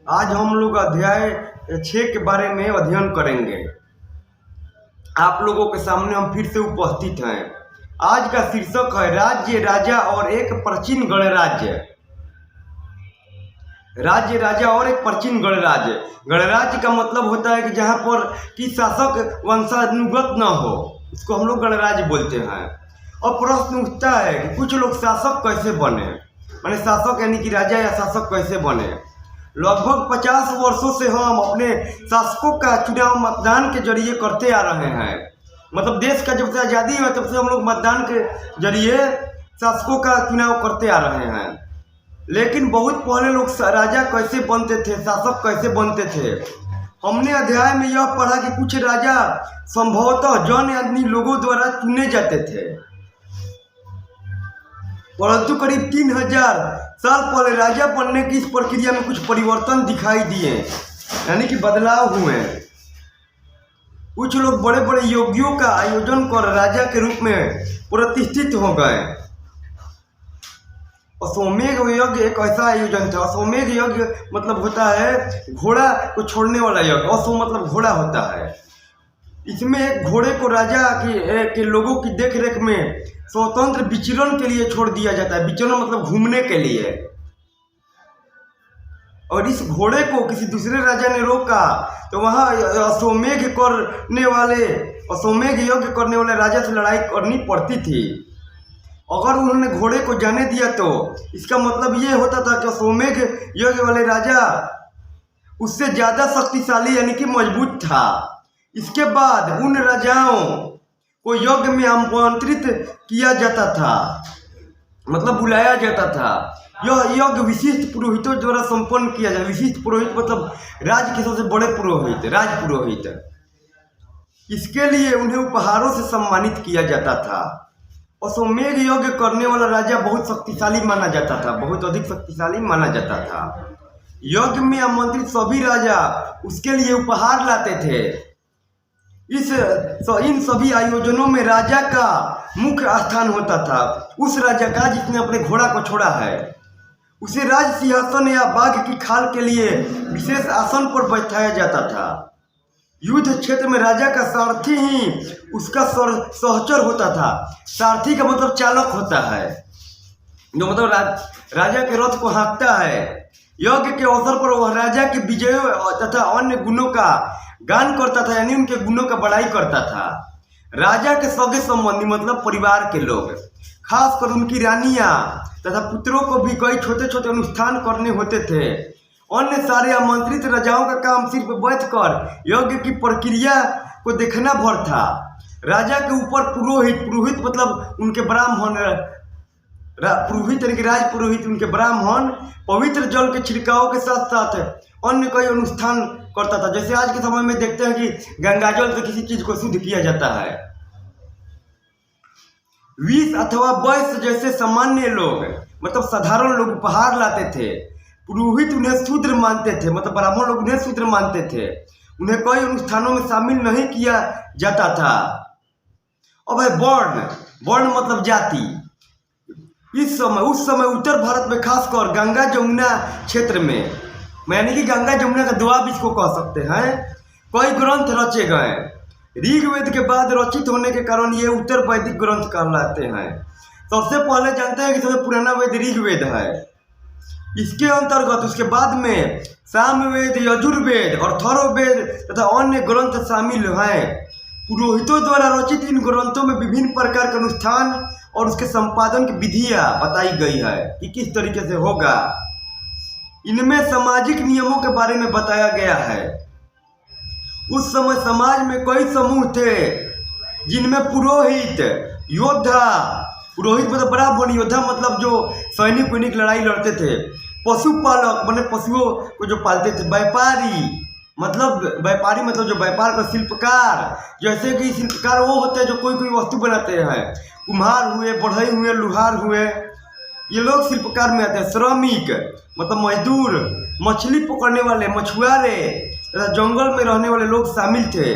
आज हम लोग अध्याय 6 के बारे में अध्ययन करेंगे। आप लोगों के सामने हम फिर से उपस्थित हैं। आज का शीर्षक है राज्य, राजा और एक प्राचीन गणराज्य। राज्य, राजा और एक प्राचीन गणराज्य। गणराज्य का मतलब होता है कि जहाँ पर कि शासक वंशानुगत न हो, उसको हम लोग गणराज्य बोलते हैं। और प्रश्न उठता है कि कुछ लोग शासक कैसे बने, माने शासक यानी कि राजा या शासक कैसे बने। लगभग 50 वर्षों से हम अपने शासकों का चुनाव मतदान के जरिए करते आ रहे हैं। मतलब देश का जब से आज़ादी हुआ तब से हम लोग मतदान के जरिए शासकों का चुनाव करते आ रहे हैं। लेकिन बहुत पहले लोग राजा कैसे बनते थे, शासक कैसे बनते थे। हमने अध्याय में यह पढ़ा कि कुछ राजा संभवतः जन आदमी लोगों द्वारा चुने जाते थे, परंतु करीब 3000 साल पहले राजा बनने की इस प्रक्रिया में कुछ परिवर्तन दिखाई दिए, यानी कि बदलाव हुए। कुछ लोग बड़े बड़े यज्ञों का आयोजन कर राजा के रूप में प्रतिष्ठित हो गए। अश्वमेध यज्ञ एक ऐसा आयोजन था। अश्वमेध यज्ञ मतलब होता है घोड़ा को छोड़ने वाला यज्ञ। अश्व मतलब घोड़ा होता है। इसमें एक घोड़े को राजा के लोगों की देखरेख में स्वतंत्र विचरण के लिए छोड़ दिया जाता है। विचरण मतलब घूमने के लिए। और इस घोड़े को किसी दूसरे राजा ने रोका तो वहाँ अश्वमेध यज्ञ करने वाले राजा से लड़ाई करनी पड़ती थी। अगर उन्होंने घोड़े को जाने दिया तो इसका मतलब ये होता था कि अश्वमेध यज्ञ वाले राजा उससे ज़्यादा शक्तिशाली यानी कि मजबूत था। इसके बाद उन राजाओं को यज्ञ में आमंत्रित किया जाता था, मतलब बुलाया जाता था। यह यज्ञ विशिष्ट पुरोहितों द्वारा संपन्न किया जाता। विशिष्ट पुरोहित मतलब राज्य के सबसे बड़े पुरोहित, राज पुरोहित। इसके लिए उन्हें उपहारों से सम्मानित किया जाता था। अश्वमेध यज्ञ करने वाला राजा बहुत शक्तिशाली माना जाता था, बहुत अधिक शक्तिशाली माना जाता था। यज्ञ में आमंत्रित सभी राजा उसके लिए उपहार लाते थे। इन सभी आयोजनों में राजा का मुख्य स्थान होता था। उस राजा का जिसने अपने घोड़ा को छोड़ा है उसे राज सिंहासन या बाघ की खाल के लिए विशेष आसन पर बैठाया जाता था। युद्ध क्षेत्र में राजा का सारथी ही उसका सहचर होता था। सारथी का मतलब चालक होता है, जो मतलब राजा के रथ को हाँकता है। यज्ञ के अवसर पर वह राजा के विजयों तथा अन्य गुणों का गान करता था, यानी उनके गुणों का बड़ाई करता था। राजा के सगे संबंधी मतलब परिवार के लोग, खासकर उनकी रानियां तथा पुत्रों को भी कई छोटे छोटे अनुष्ठान करने होते थे। अन्य सारे आमंत्रित राजाओं का काम सिर्फ बैठकर यज्ञ की प्रक्रिया को देखना भर था। राजा के ऊपर पुरोहित मतलब उनके ब्राह्मण, पुरोहित यानी कि राज पुरोहित, उनके ब्राह्मण पवित्र जल के छिड़काव के साथ साथ अन्य कई अनुष्ठान करता था। जैसे आज के समय में देखते हैं कि गंगाजल से किसी चीज को शुद्ध किया जाता है। विष अथवा वैश्य जैसे सामान्य लोग मतलब साधारण लोग उपहार लाते थे। पुरोहित उन्हें शूद्र मानते थे, मतलब ब्राह्मण लोग उन्हें शूद्र मानते थे। उन्हें कई अनुष्ठानों में शामिल नहीं किया जाता था। अब है वर्ण मतलब जाति। उस समय उत्तर भारत में खासकर गंगा जमुना क्षेत्र में, यानी कि गंगा जमुना का दुआब इसको कह सकते हैं, कई ग्रंथ रचे गए। ऋग्वेद के बाद रचित होने के कारण ये उत्तर वैदिक ग्रंथ कहलाते हैं। सबसे पहले जानते हैं कि सबसे पुराना वेद ऋग्वेद है। इसके अंतर्गत उसके बाद में सामवेद, यजुर्वेद और अथर्ववेद तथा अन्य ग्रंथ शामिल हैं। पुरोहितों द्वारा रचित इन ग्रंथों में विभिन्न प्रकार के अनुष्ठान और उसके संपादन की विधियां बताई गई है कि किस तरीके से होगा। इनमें सामाजिक नियमों के बारे में बताया गया है। उस समय समाज में कई समूह थे जिनमें पुरोहित, योद्धा, पुरोहित मतलब ब्राह्मण, योद्धा मतलब जो सैनिक लड़ाई लड़ते थे, पशुपालक माने पशुओं को जो पालते थे, व्यापारी मतलब जो व्यापार का शिल्पकार, जैसे कि शिल्पकार वो होते हैं जो कोई वस्तु बनाते हैं। कुम्हार हुए, बढ़ई हुए, लुहार हुए, ये लोग शिल्पकार में आते हैं। श्रमिक मतलब मजदूर, मछली पकड़ने वाले, मछुआरे तथा जंगल में रहने वाले लोग शामिल थे।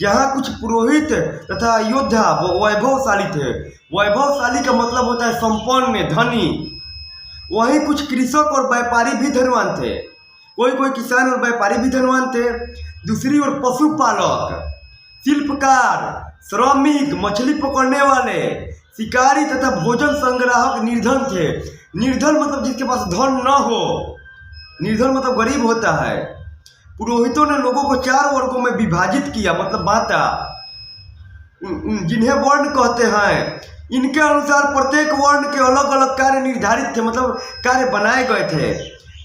यहाँ कुछ पुरोहित तथा योद्धा वैभवशाली थे। वैभवशाली का मतलब होता है संपन्न, धनी। वहीं कुछ कृषक और व्यापारी भी धनवान थे। कोई कोई किसान और व्यापारी भी धनवान थे। दूसरी ओर पशुपालक, शिल्पकार, श्रमिक, मछली पकड़ने वाले, शिकारी तथा भोजन संग्राहक निर्धन थे। निर्धन मतलब जिसके पास धन न हो, निर्धन मतलब गरीब होता है। पुरोहितों ने लोगों को 4 वर्गों में विभाजित किया, मतलब बांटा। जिन्हें वर्ण कहते हैं, इनके अनुसार प्रत्येक वर्ण के अलग अलग कार्य निर्धारित थे, मतलब कार्य बनाए गए थे।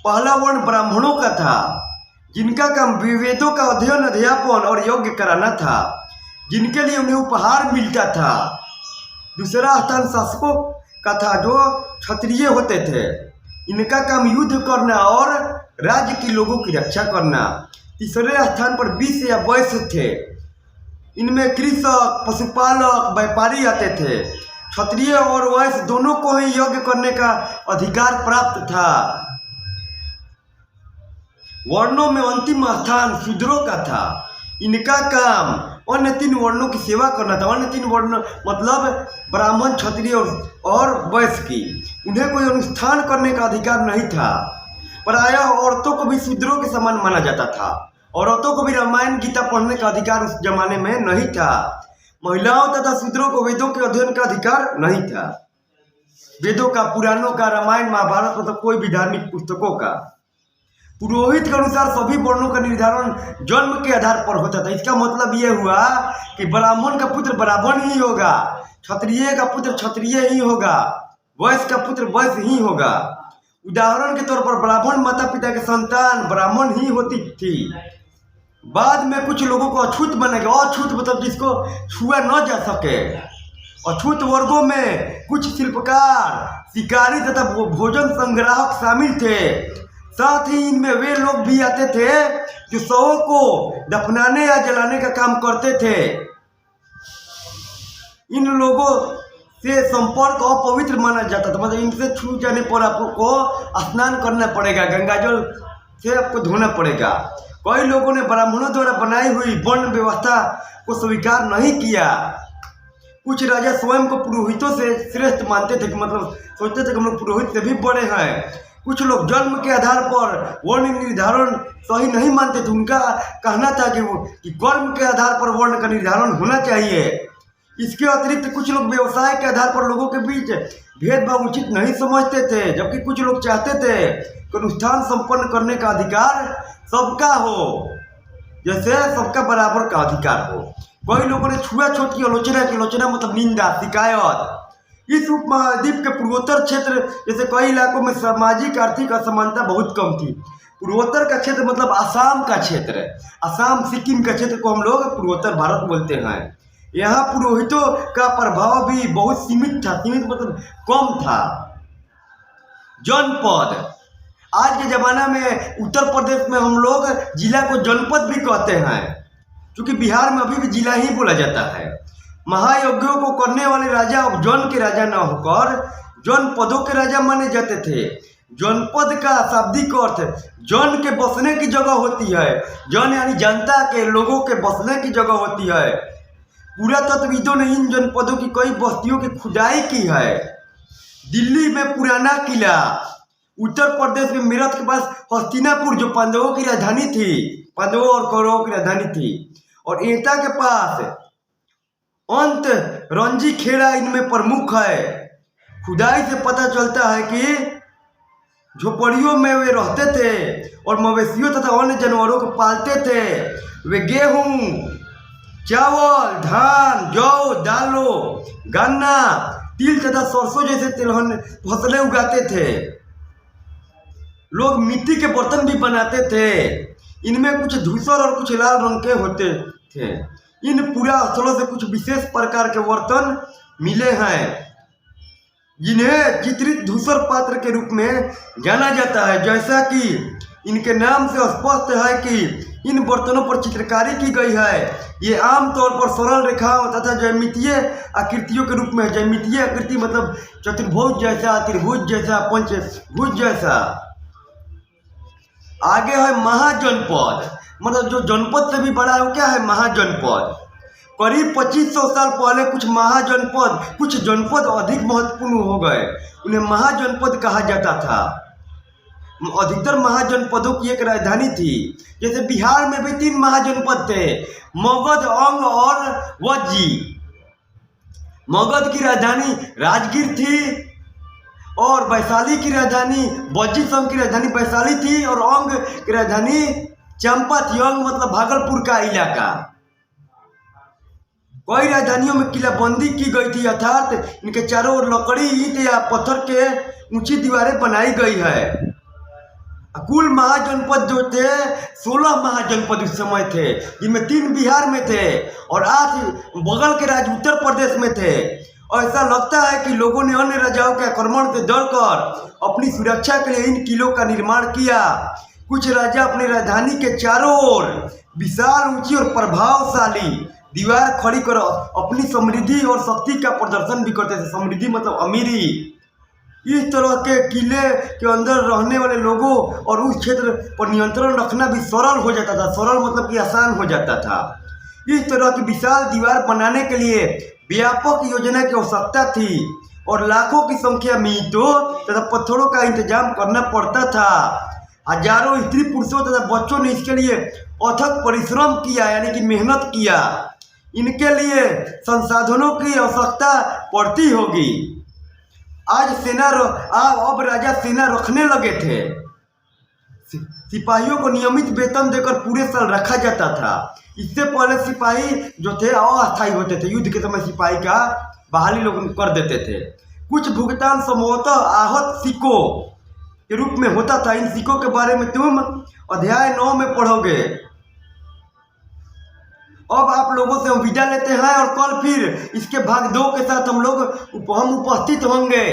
पहला वर्ण ब्राह्मणों का था, जिनका काम वेदों का अध्ययन, अध्यापन और यज्ञ कराना था, जिनके लिए उन्हें उपहार मिलता था। दूसरा स्थान शासकों का था, जो क्षत्रिय होते थे। इनका काम युद्ध करना और राज्य के लोगों की रक्षा करना। तीसरे स्थान पर 20 या वैश्य थे। इनमें कृषक, पशुपालक, व्यापारी आते थे। क्षत्रिय और वैश्य दोनों को ही यज्ञ करने का अधिकार प्राप्त था। वर्णों में अंतिम स्थान शूद्रों का था। इनका काम अन्य 3 वर्णों की सेवा करना था। अन्य 3 वर्ण मतलब ब्राह्मण, क्षत्रिय और वैश्य की। उन्हें कोई अनुष्ठान करने का अधिकार नहीं था। प्रायः औरतों को भी शूद्रों के समान माना जाता था। औरतों को भी रामायण गीता पढ़ने का अधिकार उस जमाने में नहीं था। महिलाओं तथा शूद्रों को वेदों के अध्ययन का अधिकार नहीं था। वेदों का, पुराणों का, रामायण, महाभारत मतलब कोई भी धार्मिक पुस्तकों का। पुरोहित के अनुसार सभी वर्णों का निर्धारण जन्म के आधार पर होता था। इसका मतलब यह हुआ कि ब्राह्मण का पुत्र ब्राह्मण ही होगा, क्षत्रिय का पुत्र क्षत्रिय ही होगा, वैश्य का पुत्र वैश्य ही होगा। उदाहरण के तौर पर ब्राह्मण माता पिता के संतान ब्राह्मण ही होती थी। बाद में कुछ लोगों को अछूत बना गया। अछूत मतलब जिसको छुआ न जा सके। अछूत वर्गों में कुछ शिल्पकार, शिकारी तथा भोजन संग्राहक शामिल थे। साथ ही इनमें वे लोग भी आते थे जो शवों को दफनाने या जलाने का काम करते थे। इन लोगों से संपर्क अपवित्र माना जाता था, मतलब इनसे छू जाने पर आपको स्नान करना पड़ेगा, गंगाजल से आपको धोना पड़ेगा। कई लोगों ने ब्राह्मणों द्वारा बनाई हुई वर्ण व्यवस्था को स्वीकार नहीं किया। कुछ राजा स्वयं को पुरोहितों से श्रेष्ठ मानते थे, कि मतलब सोचते थे कि हम लोग पुरोहित से भी बड़े हैं। कुछ लोग जन्म के आधार पर वर्ण निर्धारण सही नहीं मानते थे। उनका कहना था कि कर्म के आधार पर वर्ण का निर्धारण होना चाहिए। इसके अतिरिक्त कुछ लोग व्यवसाय के आधार पर लोगों के बीच भेदभाव उचित नहीं समझते थे, जबकि कुछ लोग चाहते थे कि अनुष्ठान संपन्न करने का अधिकार सबका हो, जैसे सबका बराबर का अधिकार हो। कई लोगों ने छुआछूत की आलोचना मतलब निंदा, शिकायत। इस उपमहाद्वीप के पूर्वोत्तर क्षेत्र जैसे कई इलाकों में सामाजिक आर्थिक असमानता बहुत कम थी। पूर्वोत्तर का क्षेत्र मतलब आसाम का क्षेत्र, असम सिक्किम का क्षेत्र को हम लोग पूर्वोत्तर भारत बोलते हैं। यहाँ पुरोहितों का प्रभाव भी बहुत सीमित था। सीमित मतलब कम था। जनपद, आज के जमाना में उत्तर प्रदेश में हम लोग जिला को जनपद भी कहते हैं, क्योंकि बिहार में अभी भी जिला ही बोला जाता है। महायज्ञों को करने वाले राजा अब जन के राजा न होकर जनपदों के राजा माने जाते थे। जनपद का शाब्दिक अर्थ जन के बसने की जगह होती है। जन यानी जनता के, लोगों के बसने की जगह होती है। पुरातत्वविदों ने इन जनपदों की कई बस्तियों की खुदाई की है। दिल्ली में पुराना किला, उत्तर प्रदेश में मेरठ के पास हस्तिनापुर जो पांडवों की राजधानी थी, पांडवों और कौरवों की राजधानी थी, और एटा के पास अंत रंजी खेड़ा इनमें प्रमुख है। खुदाई से पता चलता है कि झोपड़ियों में वे रहते थे और मवेशियों तथा अन्य जानवरों को पालते थे। वे गेहूं, चावल, धान, जौ, दालों, गन्ना, तिल तथा सरसों जैसे तिलहन फसलें उगाते थे। लोग मिट्टी के बर्तन भी बनाते थे। इनमें कुछ धूसर और कुछ लाल रंग के होते थे। इन पूरा स्थलों से कुछ विशेष प्रकार के बर्तन मिले हैं, जिन्हें चित्रित धूसर पात्र के रूप में जाना जाता है। जैसा कि इनके नाम से स्पष्ट है कि इन बर्तनों पर चित्रकारी की गई है। ये आमतौर पर सरल रेखाओं तथा ज्यामितीय आकृतियों के रूप में। ज्यामितीय आकृति मतलब चतुर्भुज जैसा, त्रिभुज जैसा, पंचभुज जैसा। आगे है महाजनपद, मतलब जो जनपद से भी बड़ा है वो क्या है, महाजनपद। करीब 2500 साल पहले कुछ जनपद अधिक महत्वपूर्ण हो गए। उन्हें महाजनपद कहा जाता था। अधिकतर महाजनपदों की एक राजधानी थी। जैसे बिहार में भी 3 महाजनपद थे, मगध, अंग और वज्जी। मगध की राजधानी राजगीर थी और वैशाली की राजधानी, वज्जी संघ की राजधानी वैशाली थी और अंग की राजधानी चंपा थी। अंग मतलब भागलपुर का इलाका। कई राजधानियों में किलाबंदी की गई थी, अर्थात इनके चारों ओर लकड़ी, ईंट या पत्थर के ऊंची दीवारें बनाई गई है। कुल महाजनपद जो थे 16 महाजनपद उस समय थे, जिनमें 3 बिहार में थे और 8 बगल के राज्य उत्तर प्रदेश में थे। और ऐसा लगता है कि लोगों ने अन्य राजाओं के आक्रमण से डरकर अपनी सुरक्षा के लिए इन किलों का निर्माण किया। कुछ राजा अपनी राजधानी के चारों ओर विशाल, ऊंची और प्रभावशाली दीवार खड़ी कर अपनी समृद्धि और शक्ति का प्रदर्शन भी करते थे। समृद्धि मतलब अमीरी। इस तरह के किले के अंदर रहने वाले लोगों और उस क्षेत्र पर नियंत्रण रखना भी सरल हो जाता था। सरल मतलब कि आसान हो जाता था। इस तरह की विशाल दीवार बनाने के लिए व्यापक योजना की आवश्यकता थी और लाखों की संख्या में ईंटों तथा पत्थरों का इंतजाम करना पड़ता था। हजारों स्त्री पुरुषों तथा बच्चों ने इसके लिए अथक परिश्रम किया, यानी कि मेहनत किया। इनके लिए संसाधनों की आवश्यकता पड़ती होगी। अब राजा सेना रखने लगे थे। सिपाहियों को नियमित वेतन देकर पूरे साल रखा जाता था। इससे पहले सिपाही जो थे अस्थायी होते थे। युद्ध के समय सिपाही का बहाली लोग कर देते थे। कुछ भुगतान संभवतः आहत सिक्कों के रूप में होता था। इन सिक्कों के बारे में तुम अध्याय 9 में पढ़ोगे। अब आप लोगों से हम विदा लेते हैं और कल फिर इसके भाग 2 के साथ हम उपस्थित होंगे।